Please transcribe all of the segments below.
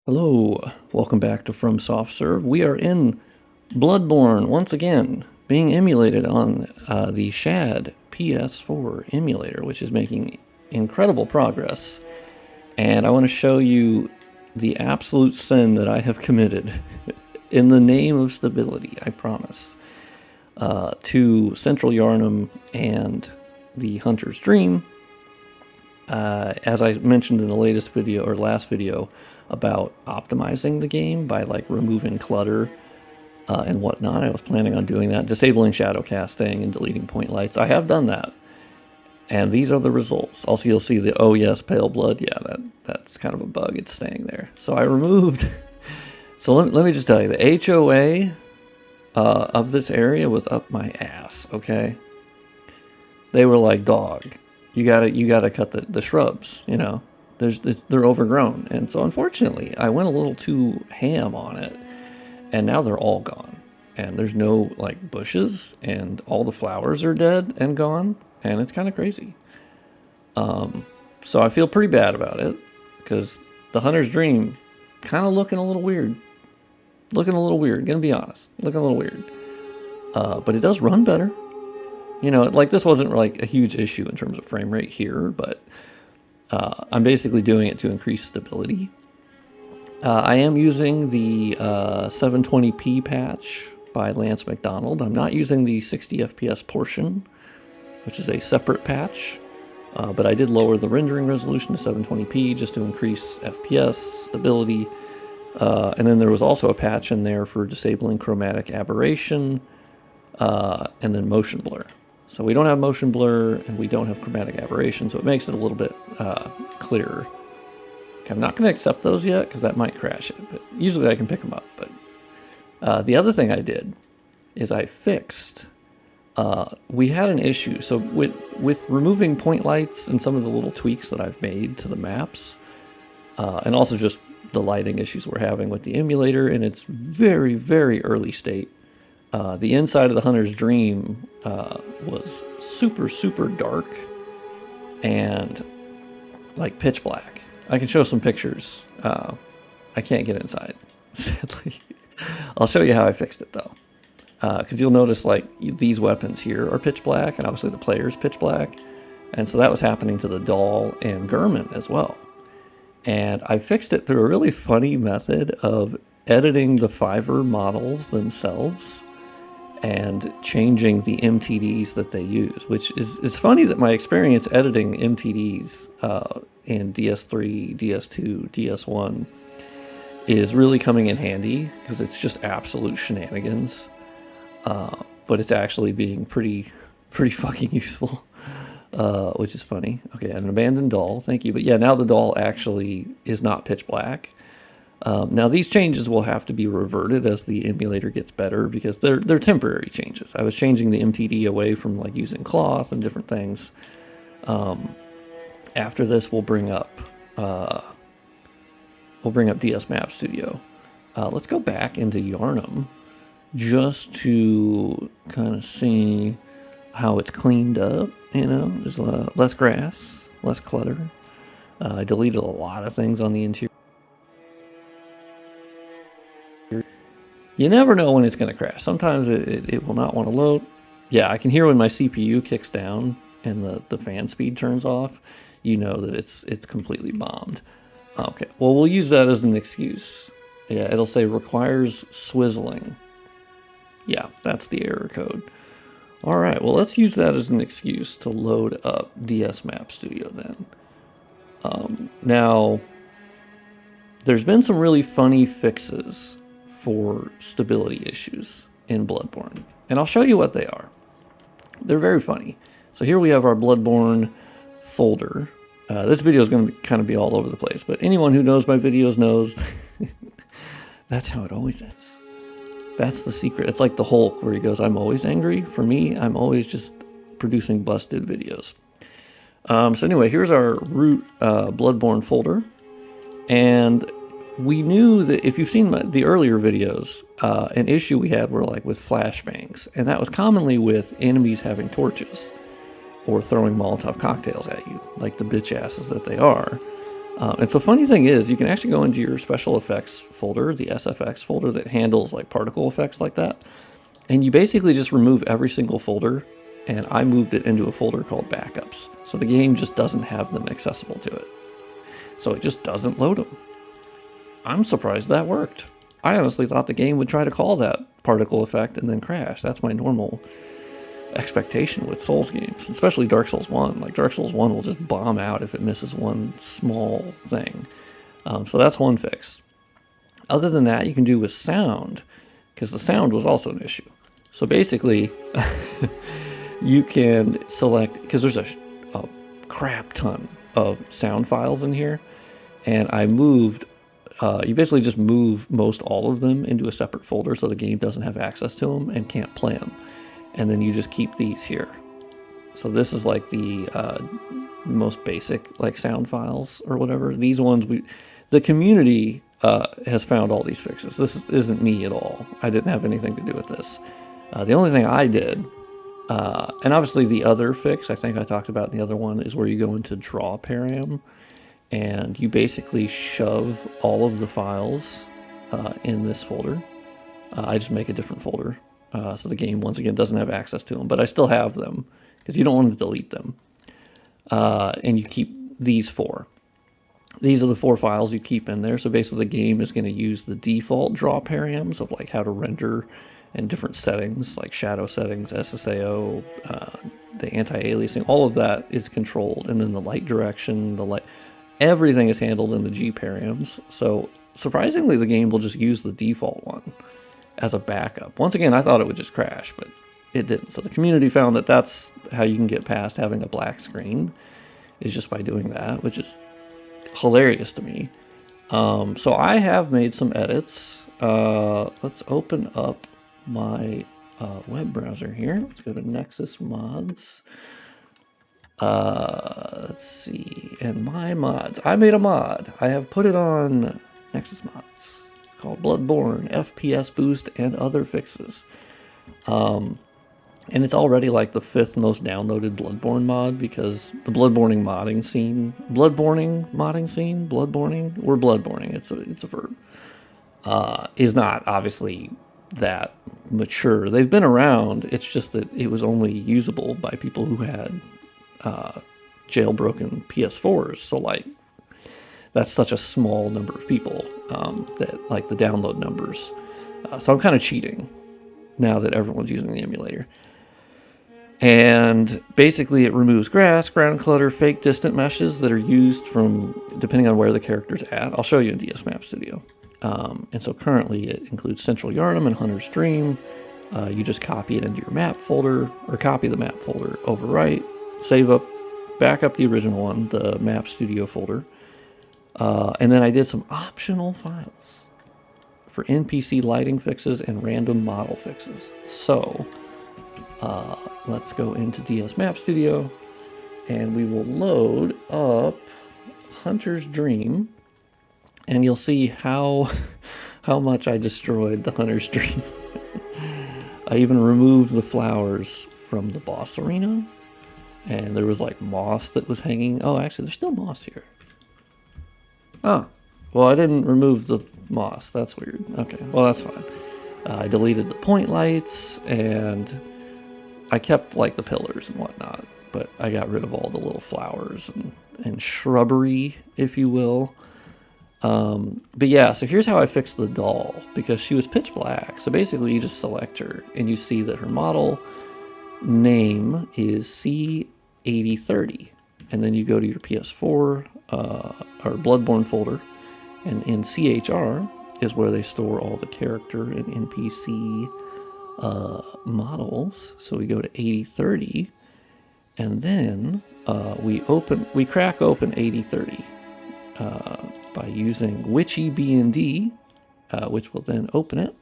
Hello, welcome back to From Soft Serve. We are in Bloodborne once again, being emulated on the Shad PS4 emulator, which is making incredible progress. And I want to show you the absolute sin that I have committed in the name of stability, I promise, to Central Yharnam and the Hunter's Dream. As I mentioned in the latest video, or last video, about optimizing the game by like removing clutter and whatnot. I was planning on doing that, disabling shadow casting and deleting point lights. I have done that, and these are the results. Also, you'll see the oh yes, pale blood. Yeah, that's kind of a bug. It's staying there. So I removed. So let me just tell you, the HOA of this area was up my ass. Okay, they were like, dog, you gotta cut the shrubs. You know. They're overgrown, and so unfortunately I went a little too ham on it, and now they're all gone, and there's no like bushes, and all the flowers are dead and gone, and it's kind of crazy. So I feel pretty bad about it, because the Hunter's Dream kind of looking a little weird, gonna be honest, looking a little weird, but it does run better. You know, like this wasn't like a huge issue in terms of frame rate here, but I'm basically doing it to increase stability. I am using the 720p patch by Lance McDonald. I'm not using the 60 FPS portion, which is a separate patch, but I did lower the rendering resolution to 720p just to increase FPS, stability, and then there was also a patch in there for disabling chromatic aberration, and then motion blur. So we don't have motion blur, and we don't have chromatic aberration, so it makes it a little bit clearer. Okay, I'm not going to accept those yet, because that might crash it, but usually I can pick them up. But the other thing I did is I fixed, we had an issue. So with removing point lights and some of the little tweaks that I've made to the maps, and also just the lighting issues we're having with the emulator in its very, very early state, the inside of the Hunter's Dream was super, super dark and like pitch black. I can show some pictures. I can't get inside, sadly. I'll show you how I fixed it though. Because you'll notice like these weapons here are pitch black, and obviously the player's pitch black. And so that was happening to the doll and Gurman as well. And I fixed it through a really funny method of editing the flver models themselves and changing the MTDs that they use, which is funny that my experience editing MTDs in DS3, DS2, DS1 is really coming in handy, because it's just absolute shenanigans, but it's actually being pretty fucking useful, which is funny. Okay, an abandoned doll, thank you. But yeah, now the doll actually is not pitch black. Now these changes will have to be reverted as the emulator gets better, because they're temporary changes. I was changing the MTD away from like using cloth and different things. After this, we'll bring up DS Map Studio. Let's go back into Yharnam just to kind of see how it's cleaned up. You know, there's less grass, less clutter. I deleted a lot of things on the interior. You never know when it's going to crash. Sometimes it will not want to load. Yeah, I can hear when my CPU kicks down and the fan speed turns off. You know that it's completely bombed. Okay, well, we'll use that as an excuse. Yeah, it'll say requires swizzling. Yeah, that's the error code. All right, well, let's use that as an excuse to load up DS Map Studio then. Now, there's been some really funny fixes for stability issues in Bloodborne, and I'll show you what they are. They're very funny. So here we have our Bloodborne folder. This video is going to kind of be all over the place, but anyone who knows my videos knows that's how it always is. That's the secret. It's like the Hulk, where he goes, I'm always angry. For me, I'm always just producing busted videos. So anyway, here's our root Bloodborne folder, and we knew that if you've seen the earlier videos, an issue we had were like with flashbangs, and that was commonly with enemies having torches or throwing Molotov cocktails at you, like the bitch asses that they are. And so funny thing is, you can actually go into your special effects folder, the SFX folder that handles like particle effects like that. And you basically just remove every single folder. And I moved it into a folder called backups. So the game just doesn't have them accessible to it. So it just doesn't load them. I'm surprised that worked. I honestly thought the game would try to call that particle effect and then crash. That's my normal expectation with Souls games, especially Dark Souls 1. Like Dark Souls 1 will just bomb out if it misses one small thing. So that's one fix. Other than that, you can do with sound, because the sound was also an issue. So basically, you can select, because there's a crap ton of sound files in here, and I moved, you basically just move most all of them into a separate folder so the game doesn't have access to them and can't play them. And then you just keep these here. So this is like the most basic like sound files or whatever. These ones, the community has found all these fixes. This isn't me at all. I didn't have anything to do with this. The only thing I did, and obviously the other fix I think I talked about in the other one, is where you go into draw param and you basically shove all of the files in this folder. I just make a different folder. So the game, once again, doesn't have access to them, but I still have them because you don't want to delete them. And you keep these four. These are the four files you keep in there. So basically the game is going to use the default draw params of like how to render and different settings like shadow settings, SSAO, the anti-aliasing, all of that is controlled. And then the light direction, everything is handled in the G params. So surprisingly, the game will just use the default one as a backup. Once again, I thought it would just crash, but it didn't. So the community found that that's how you can get past having a black screen, is just by doing that, which is hilarious to me. So I have made some edits. Let's open up my web browser here. Let's go to Nexus mods. Let's see. And my mods. I made a mod. I have put it on Nexus mods. Called Bloodborne, FPS boost, and other fixes. And it's already like the 5th most downloaded Bloodborne mod, because the Bloodborning modding scene, we're Bloodborning, it's a verb, is not obviously that mature. They've been around, it's just that it was only usable by people who had jailbroken PS4s, so like, that's such a small number of people that like the download numbers. So I'm kind of cheating now that everyone's using the emulator. And basically it removes grass, ground clutter, fake distant meshes that are used from, depending on where the character's at. I'll show you in DS Map Studio. And so currently it includes Central Yharnam and Hunter's Dream. You just copy it into your map folder, or copy the map folder, overwrite, save up, back up the original one, the Map Studio folder. And then I did some optional files for NPC lighting fixes and random model fixes. So let's go into DS Map Studio and we will load up Hunter's Dream, and you'll see how much I destroyed the Hunter's Dream. I even removed the flowers from the boss arena, and there was like moss that was hanging. Oh, actually there's still moss here. Oh, well, I didn't remove the moss. That's weird. Okay, well, that's fine. I deleted the point lights, and I kept, like, the pillars and whatnot, but I got rid of all the little flowers and shrubbery, if you will. But yeah, so here's how I fixed the doll, because she was pitch black. So basically, you just select her, and you see that her model name is C8030. And then you go to your PS4 or Bloodborne folder, and in CHR is where they store all the character and NPC models. So we go to 8030, and then we crack open 8030 by using witchy B&D, which will then open it.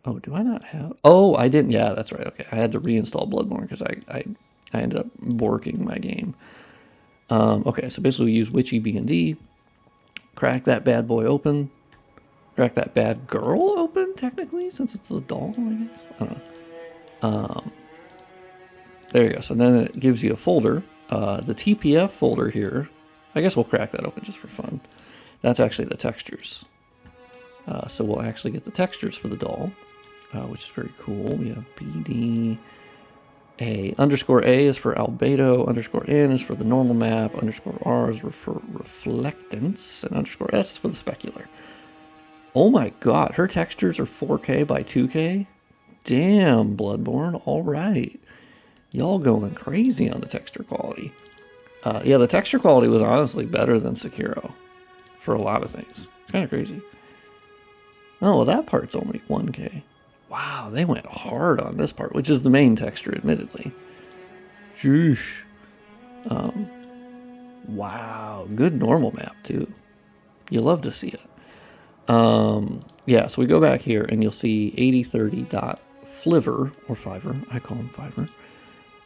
Oh, do I not have? Oh, I didn't. Yeah, that's right. Okay, I had to reinstall Bloodborne because I ended up borking my game. Okay, so basically we use witchy B&D, crack that bad boy open, crack that bad girl open, technically, since it's a doll, I guess. I don't know. There you go. So then it gives you a folder. The TPF folder here I guess we'll crack that open just for fun. That's actually the textures. So we'll actually get the textures for the doll, which is very cool. We have BD. Underscore A is for albedo, underscore N is for the normal map, underscore R is for reflectance, and underscore S is for the specular. Oh my god, her textures are 4K by 2K? Damn, Bloodborne, alright. Y'all going crazy on the texture quality. Yeah, the texture quality was honestly better than Sekiro for a lot of things. It's kind of crazy. Oh, well, that part's only 1K. Wow, they went hard on this part, which is the main texture, admittedly. Sheesh. Wow, good normal map, too. You love to see it. Yeah, so we go back here, and you'll see 8030.flver, or flver, I call them flver.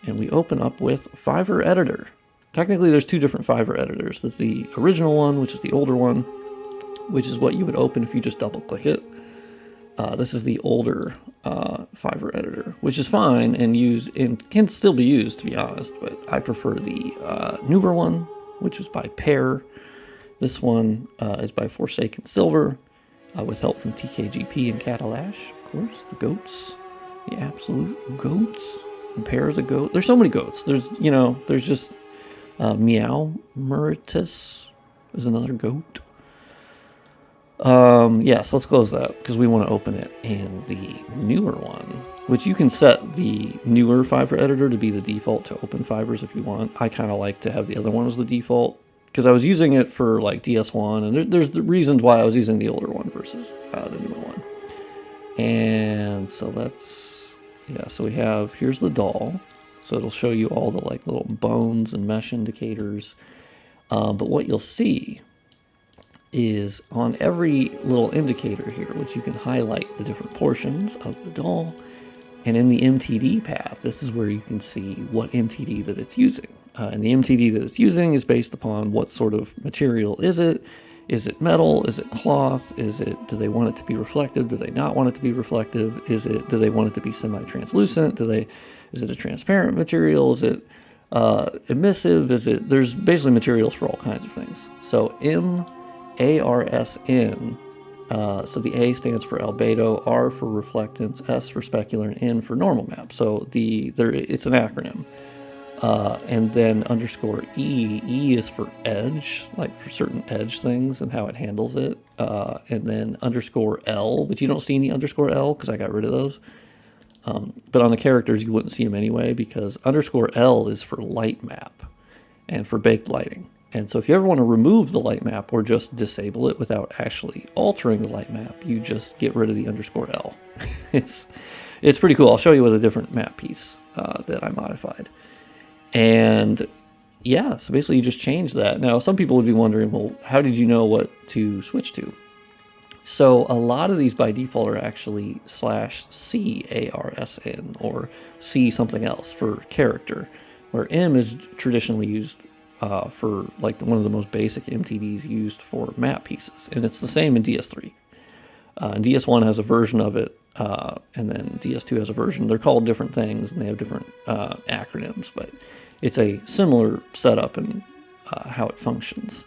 And we open up with Flver Editor. Technically, there's two different Flver editors. There's the original one, which is the older one, which is what you would open if you just double-click it. This is the older Flver editor, which is fine and can still be used, to be honest, but I prefer the newer one, which was by Pear. This one is by Forsaken Silver, with help from TKGP and Catalash, of course, the goats, the absolute goats. And Pear is a goat. There's so many goats. There's just Meow Meritus is another goat. Yeah, so let's close that because we want to open it in the newer one, which you can set the newer Flver editor to be the default to open Flvers if you want. I kind of like to have the other one as the default because I was using it for like DS1, and there's the reasons why I was using the older one versus the newer one. And so so we have, here's the doll. So it'll show you all the like little bones and mesh indicators. But what you'll see is on every little indicator here, which you can highlight the different portions of the doll, and in the MTD path, this is where you can see what MTD that it's using. And the MTD that it's using is based upon what sort of material is it. Is it metal? Is it cloth? Do they want it to be reflective? Do they not want it to be reflective? Do they want it to be semi-translucent? Is it a transparent material? Is it emissive? There's basically materials for all kinds of things. So ARSN, so the A stands for albedo, R for reflectance, S for specular, and N for normal map. So it's an acronym. And then underscore E is for edge, like for certain edge things and how it handles it. And then underscore L, but you don't see any underscore L because I got rid of those. But on the characters, you wouldn't see them anyway because underscore L is for light map and for baked lighting. And so if you ever want to remove the light map or just disable it without actually altering the light map, you just get rid of the underscore L. It's pretty cool. I'll show you with a different map piece that I modified. And yeah, so basically you just change that. Now, some people would be wondering, well, how did you know what to switch to? So a lot of these by default are actually /CARSN or C something else for character, where M is traditionally used for like one of the most basic MTDs used for map pieces. And it's the same in DS3. And DS1 has a version of it, and then DS2 has a version. They're called different things, and they have different acronyms, but it's a similar setup and how it functions.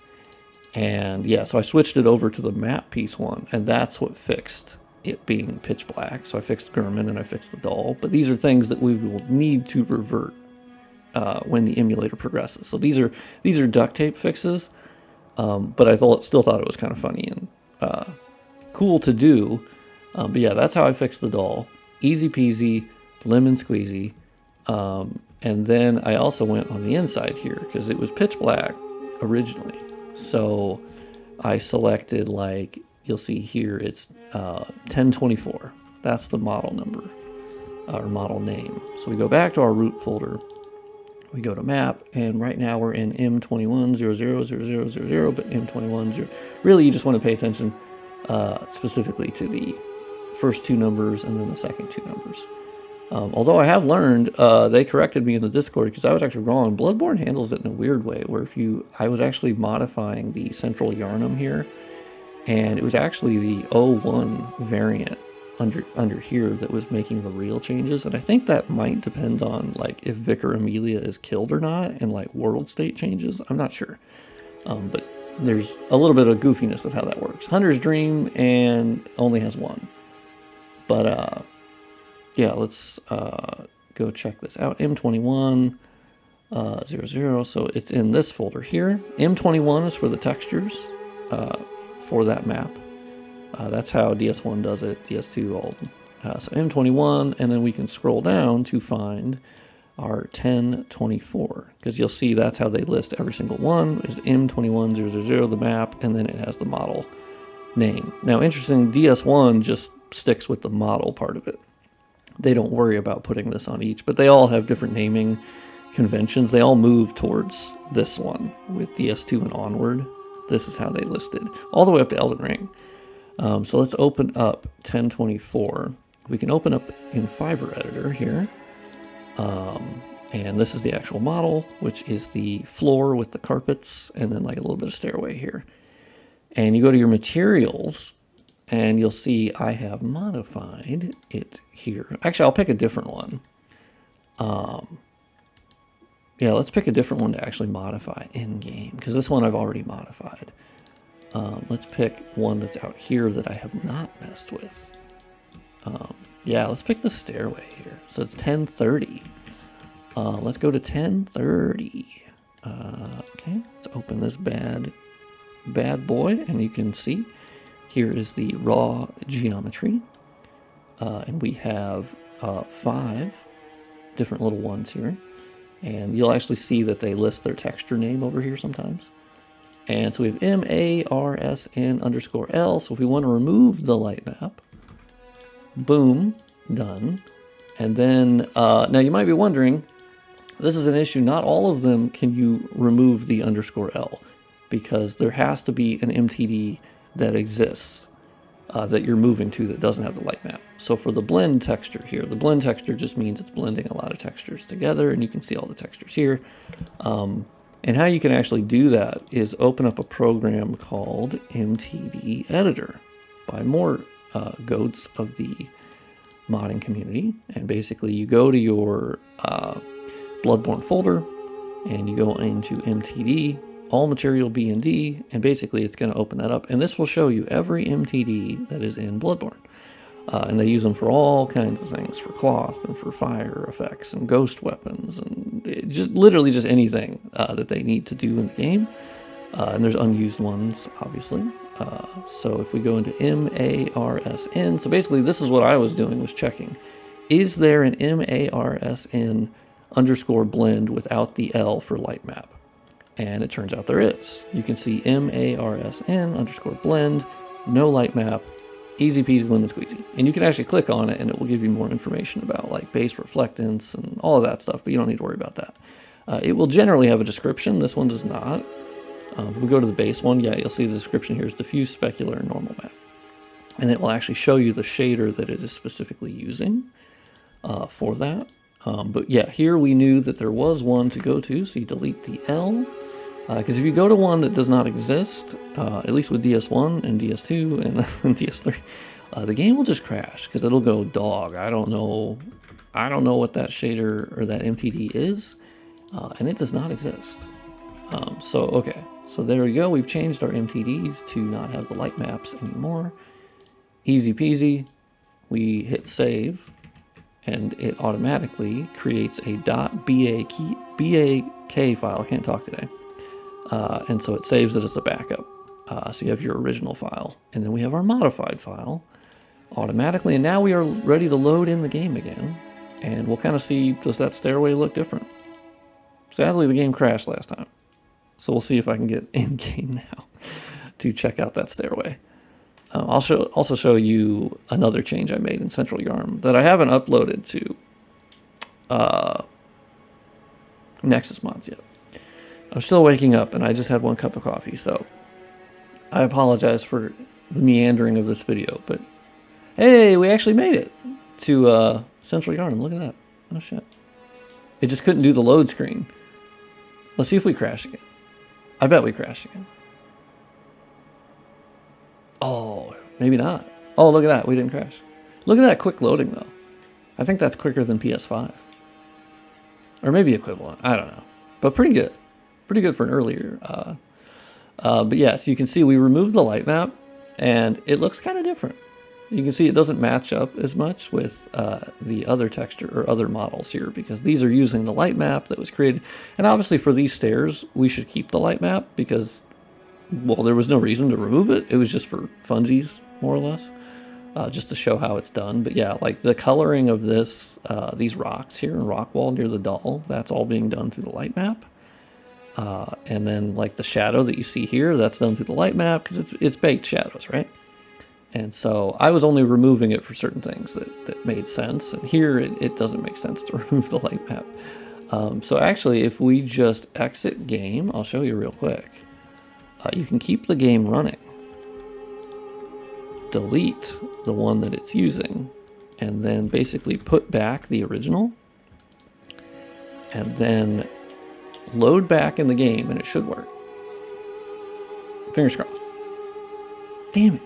And yeah, so I switched it over to the map piece one, and that's what fixed it being pitch black. So I fixed Gurman and I fixed the doll, but these are things that we will need to revert when the emulator progresses. So these are duct tape fixes, but I still thought it was kind of funny and cool to do. But yeah, that's how I fixed the doll. Easy peasy, lemon squeezy. And then I also went on the inside here because it was pitch black originally. So I selected, like you'll see here, it's 1024. That's the model number or model name. So we go back to our root folder. We go to map, and right now we're in M21000000, but M21 really you just want to pay attention specifically to the first two numbers and then the second two numbers. Although I have learned, they corrected me in the Discord because I was actually wrong. Bloodborne handles it in a weird way, where I was actually modifying the central Yarnum here, and it was actually the 01 variant under here that was making the real changes. And I think that might depend on like if Vicar Amelia is killed or not, and like world state changes. I'm not sure. But there's a little bit of goofiness with how that works. Hunter's Dream and only has one. But yeah, let's go check this out. M21 00. So it's in this folder here. M21 is for the textures for that map. That's how DS1 does it. DS2 all. So M21, and then we can scroll down to find our 1024, because you'll see that's how they list every single one is M21000, the map, and then it has the model name. Now, interesting, DS1 just sticks with the model part of it. They don't worry about putting this on each, but they all have different naming conventions. They all move towards this one with DS2 and onward. This is how they listed all the way up to Elden Ring. So let's open up 1024. We can open up in flver editor here. And this is the actual model, which is the floor with the carpets and then like a little bit of stairway here. And you go to your materials and you'll see I have modified it here. Actually, I'll pick a different one. Yeah, let's pick a different one to actually modify in game, because this one I've already modified. Let's pick one that's out here that I have not messed with. Yeah, let's pick the stairway here. So it's 1030. Let's go to 1030. Okay, let's open this bad boy, and you can see here is the raw geometry. And we have 5 different little ones here. And you'll actually see that they list their texture name over here sometimes. And so we have MARSN_L. So if we want to remove the light map, boom, done. And then, now you might be wondering, this is an issue. Not all of them can you remove the _L, because there has to be an MTD that exists that you're moving to that doesn't have the light map. So for the blend texture here, the blend texture just means it's blending a lot of textures together, and you can see all the textures here. And how you can actually do that is open up a program called MTD Editor by more goats of the modding community. And basically you go to your Bloodborne folder and you go into MTD, all material B and D, and basically it's going to open that up. And this will show you every MTD that is in Bloodborne. And they use them for all kinds of things, for cloth and for fire effects and ghost weapons and just literally just anything that they need to do in the game. And there's unused ones, obviously. So if we go into MARSN, so basically this is what I was doing, was checking. Is there an MARSN_blend without the L for light map? And it turns out there is. You can see MARSN_blend, no light map, easy peasy lemon squeezy. And you can actually click on it and it will give you more information about like base reflectance and all of that stuff, but you don't need to worry about that. It will generally have a description. This one does not. If we go to the base one, yeah, you'll see the description here is diffuse, specular, and normal map. And it will actually show you the shader that it is specifically using for that. But yeah, here we knew that there was one to go to, so you delete the L. Because if you go to one that does not exist, at least with DS1 and DS2 and DS3, the game will just crash because it'll go dog. I don't know what that shader or that MTD is, and it does not exist. So okay, so there we go. We've changed our MTDs to not have the light maps anymore. Easy peasy. We hit save, and it automatically creates a .bak file. I can't talk today. And so it saves it as a backup. So you have your original file, and then we have our modified file automatically. And now we are ready to load in the game again. And we'll kind of see, does that stairway look different? Sadly, the game crashed last time. So we'll see if I can get in game now to check out that stairway. I'll also show you another change I made in Central Yarm that I haven't uploaded to Nexus mods yet. I'm still waking up and I just had 1 cup of coffee, so I apologize for the meandering of this video, but hey, we actually made it to Central Yarn. Look at that. Oh shit. It just couldn't do the load screen. Let's see if we crash again. I bet we crash again. Oh, maybe not. Oh, look at that. We didn't crash. Look at that quick loading, though. I think that's quicker than PS5. Or maybe equivalent. I don't know. But pretty good. Pretty good for an earlier But yes, you can see we removed the light map, and it looks kind of different. You can see it doesn't match up as much with the other texture or other models here, because these are using the light map that was created. And obviously for these stairs, we should keep the light map because, well, there was no reason to remove it. It was just for funsies, more or less, just to show how it's done. But yeah, like the coloring of this, these rocks here in rock wall near the doll, that's all being done through the light map. And then like the shadow that you see here, that's done through the light map because it's baked shadows, right? And so I was only removing it for certain things that made sense. And here it doesn't make sense to remove the light map. So actually, if we just exit game, I'll show you real quick. You can keep the game running. Delete the one that it's using. And then basically put back the original. And then load back in the game and it should work. Fingers crossed. Damn it.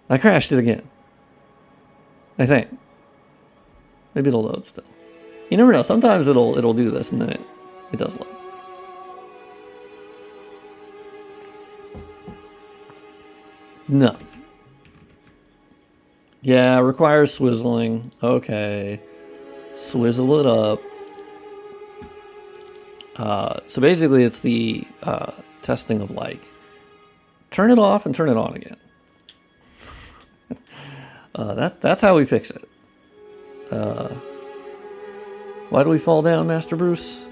I crashed it again. I think. Maybe it'll load still. You never know. Sometimes it'll do this and then it does load. No. Yeah, requires swizzling. Okay. Swizzle it up. So basically it's the testing of like, turn it off and turn it on again. That's how we fix it. Why do we fall down, Master Bruce?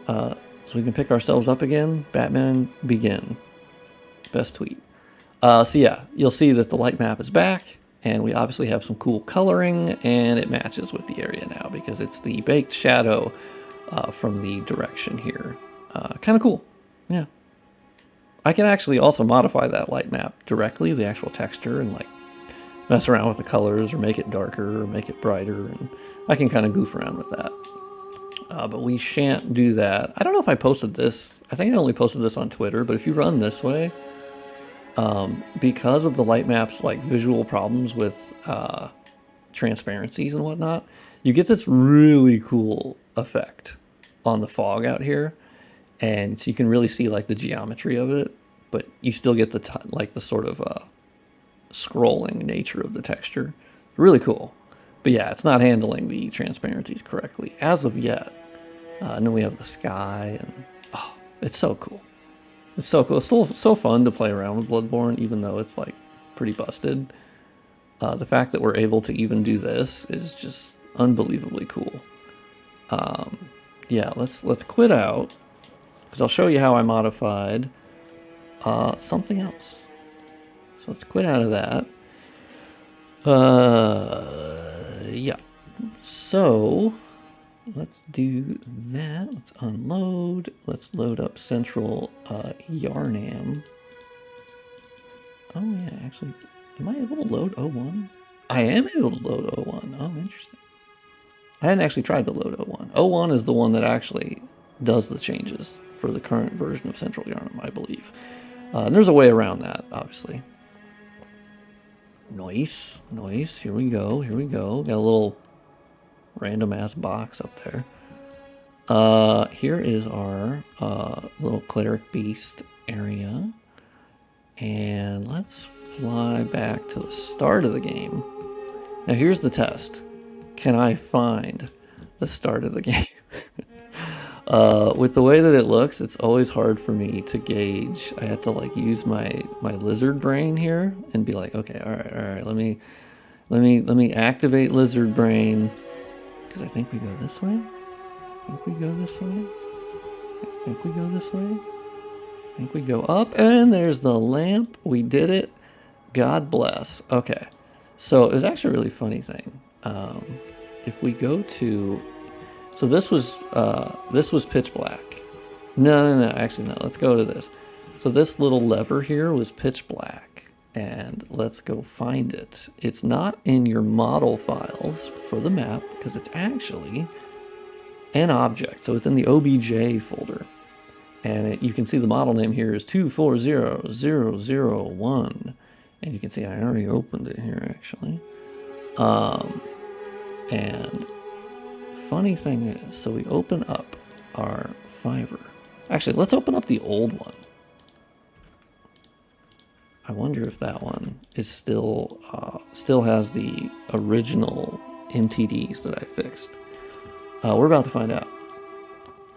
So we can pick ourselves up again. Batman begin. Best tweet. So yeah, you'll see that the light map is back, and we obviously have some cool coloring, and it matches with the area now because it's the baked shadow from the direction here. Kind of cool. Yeah. I can actually also modify that light map directly, the actual texture, and like mess around with the colors or make it darker or make it brighter, and I can kind of goof around with that. But we shan't do that. I don't know if I posted this. I think I only posted this on Twitter, but if you run this way, because of the light map's like visual problems with transparencies and whatnot, you get this really cool effect on the fog out here. And so you can really see like the geometry of it, but you still get the like the sort of scrolling nature of the texture. Really cool. But yeah, it's not handling the transparencies correctly as of yet. And then we have the sky, and oh, it's so cool. It's so cool. It's still so fun to play around with Bloodborne, even though it's like pretty busted. The fact that we're able to even do this is just unbelievably cool. Yeah, let's quit out, because I'll show you how I modified something else. So let's quit out of that. Yeah. So let's do that. Let's unload. Let's load up Central Yarnam. Oh yeah, actually, am I able to load O1? I am able to load O1. Oh, interesting. I hadn't actually tried to load O1. O1 is the one that actually does the changes for the current version of Central Yarnam, I believe. And there's a way around that, obviously. Nice, nice. Here we go. Here we go. Got a little random ass box up there. Here is our little cleric beast area, and let's fly back to the start of the game. Now here's the test. Can I find the start of the game? With the way that it looks, it's always hard for me to gauge. I have to like use my lizard brain here and be like, okay, all right, let me activate lizard brain, because I think we go this way. I think we go this way. I think we go this way. I think we go up, and there's the lamp. We did it. God bless. Okay, so it was actually a really funny thing. If we go to, so this was pitch black. No, actually no. Let's go to this. So this little lever here was pitch black, and let's go find it. It's not in your model files for the map because it's actually an object. So it's in the OBJ folder, and you can see the model name here is 240001, and you can see I already opened it here actually. And funny thing is, so we open up our flver, Actually, let's open up the old one. I wonder if that one is still has the original MTDs that I fixed. We're about to find out.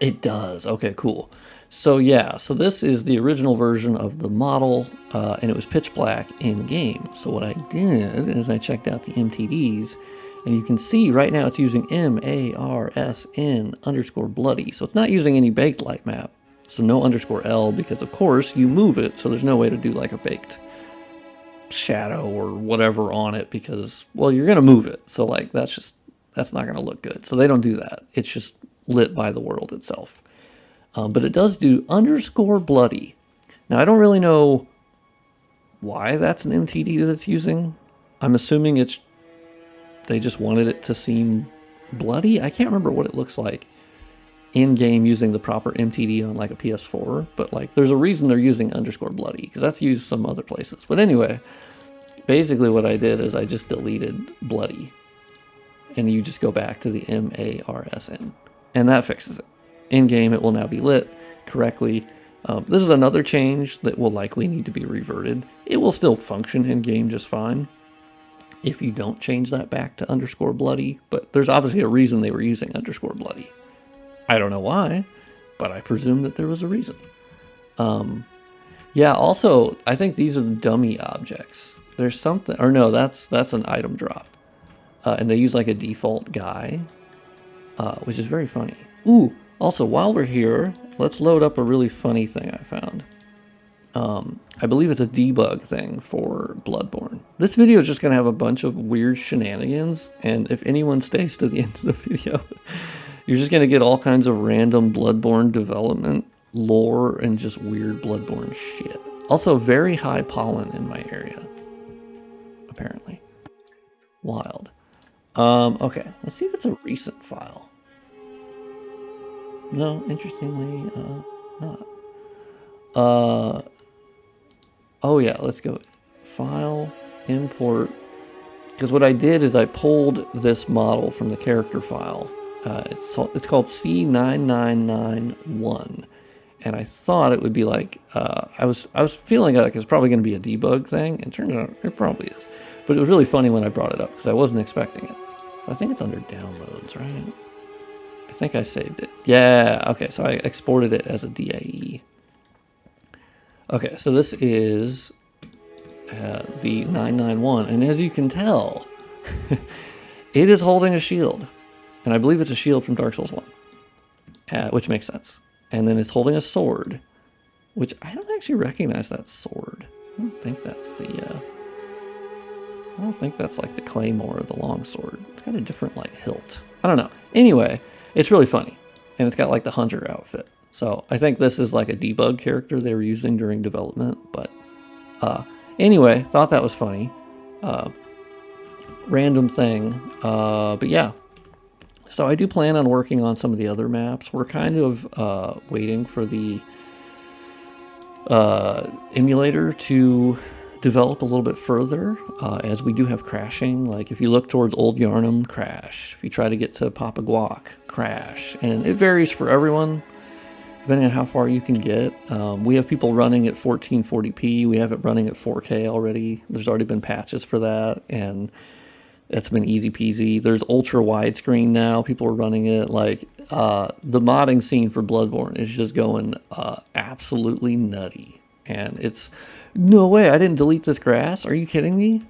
It does. Okay, cool. So yeah, so this is the original version of the model, and it was pitch black in game. So what I did is I checked out the MTDs, and you can see right now it's using MARSN_bloody. So it's not using any baked light map. So no _L, because of course you move it, so there's no way to do like a baked shadow or whatever on it, because, well, you're gonna move it. So like that's not gonna look good. So they don't do that. It's just lit by the world itself. But it does do _bloody. Now I don't really know why that's an MTD that it's using. I'm assuming they just wanted it to seem bloody. I can't remember what it looks like in game using the proper MTD on like a PS4, but like there's a reason they're using _bloody, because that's used some other places. But anyway, basically what I did is I just deleted bloody, and you just go back to the MARSN, and that fixes it. In game, it will now be lit correctly. This is another change that will likely need to be reverted. It will still function in game just fine if you don't change that back to _bloody, but there's obviously a reason they were using _bloody. I don't know why, but I presume that there was a reason. Yeah, also, I think these are the dummy objects. There's something, or no, that's an item drop. And they use like a default guy, which is very funny. Ooh, also, while we're here, let's load up a really funny thing I found. I believe it's a debug thing for Bloodborne. This video is just going to have a bunch of weird shenanigans, and if anyone stays to the end of the video, you're just going to get all kinds of random Bloodborne development, lore, and just weird Bloodborne shit. Also, very high pollen in my area, apparently. Wild. Okay, let's see if it's a recent file. No, interestingly, not. Oh yeah, let's go. File, import. Because what I did is I pulled this model from the character file. It's called C9991, and I thought it would be like I was feeling like it's probably going to be a debug thing, and it turned out it probably is. But it was really funny when I brought it up because I wasn't expecting it. I think it's under downloads, right? I think I saved it. Yeah, okay, so I exported it as a DAE. Okay, so this is the 991, and as you can tell, it is holding a shield. And I believe it's a shield from Dark Souls 1, which makes sense. And then it's holding a sword, which I don't actually recognize that sword. I don't think that's like the claymore or the long sword. It's got a different like hilt. I don't know. Anyway, it's really funny, and it's got like the hunter outfit. So I think this is like a debug character they were using during development. But anyway, thought that was funny. Random thing. But yeah. So I do plan on working on some of the other maps. We're kind of waiting for the emulator to develop a little bit further, as we do have crashing. Like if you look towards Old Yarnum, crash. If you try to get to Papa Guac, crash. And it varies for everyone, depending on how far you can get. We have people running at 1440p. We have it running at 4K already. There's already been patches for that, and it's been easy peasy. There's ultra widescreen now. People are running it. Like the modding scene for Bloodborne is just going absolutely nutty. And it's, no way, I didn't delete this grass. Are you kidding me?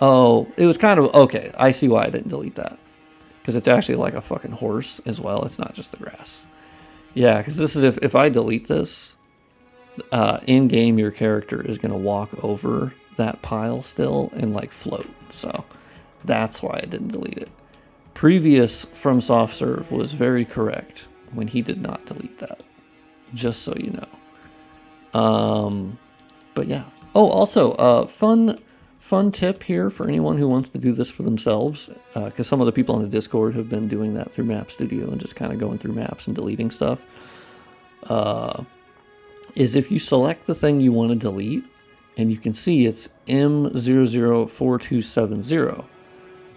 Oh, it was kind of, okay, I see why I didn't delete that. Because it's actually like a fucking horse as well. It's not just the grass. Yeah, because this is, if I delete this, in-game your character is going to walk over that pile still and like float. So that's why I didn't delete it. Previous From Soft Serve was very correct when he did not delete that. Just so you know. But yeah. Oh, also, fun tip here for anyone who wants to do this for themselves, because some of the people on the Discord have been doing that through Map Studio and just kind of going through maps and deleting stuff, is if you select the thing you want to delete, and you can see it's M004270,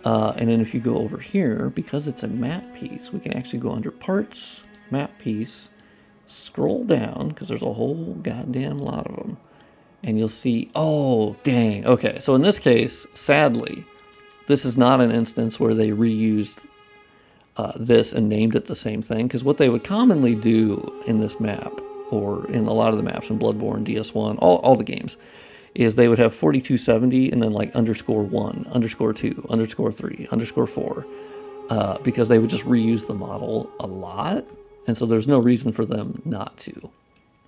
and then if you go over here, because it's a map piece, we can actually go under Parts, map piece, scroll down, because there's a whole goddamn lot of them, and you'll see, oh, dang, okay, so in this case, sadly, this is not an instance where they reused this and named it the same thing, because what they would commonly do in this map, or in a lot of the maps in Bloodborne, DS1, all the games, is they would have 4270 and then like _1, _2, _3, _4, because they would just reuse the model a lot, and so there's no reason for them not to.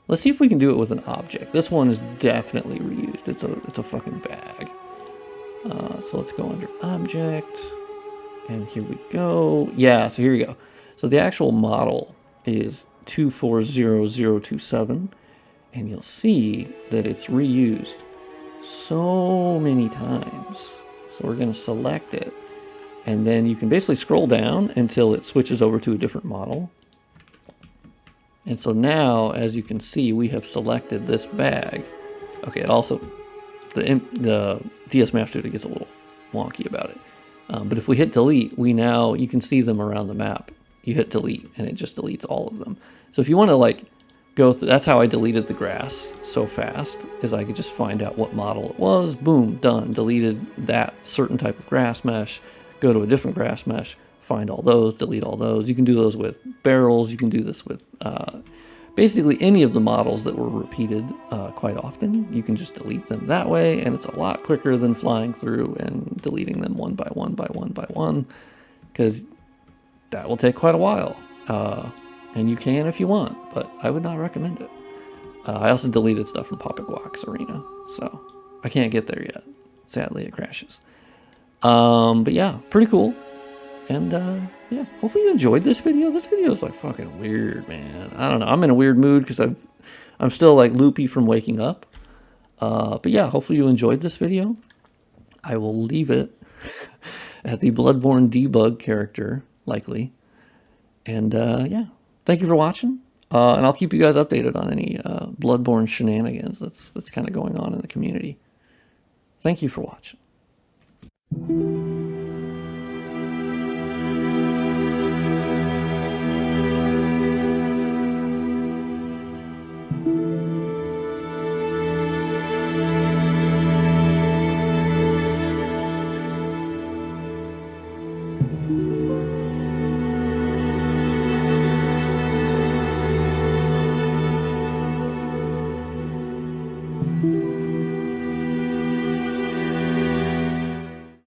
Let's see if we can do it with an object. This one is definitely reused. It's a fucking bag. So let's go under object, and here we go. Yeah, so here we go. So the actual model is 240027, and you'll see that it's reused so many times. So we're going to select it, and then you can basically scroll down until it switches over to a different model. And so now, as you can see, we have selected this bag. Okay, also, the DS Mastered gets a little wonky about it. But if we hit delete, you can see them around the map. You hit delete, and it just deletes all of them. So if you want to like go through, that's how I deleted the grass so fast, is I could just find out what model it was, boom, done, deleted that certain type of grass mesh, go to a different grass mesh, find all those, delete all those. You can do those with barrels. You can do this with basically any of the models that were repeated quite often. You can just delete them that way, and it's a lot quicker than flying through and deleting them one by one by one by one, because that will take quite a while. And you can if you want, but I would not recommend it. I also deleted stuff from Papa Guac's arena, so I can't get there yet. Sadly, it crashes. But yeah, pretty cool. And yeah, hopefully you enjoyed this video. This video is like fucking weird, man. I don't know. I'm in a weird mood because I'm still like loopy from waking up. But yeah, hopefully you enjoyed this video. I will leave it at the Bloodborne debug character, likely. And yeah, thank you for watching. And I'll keep you guys updated on any Bloodborne shenanigans that's kind of going on in the community. Thank you for watching.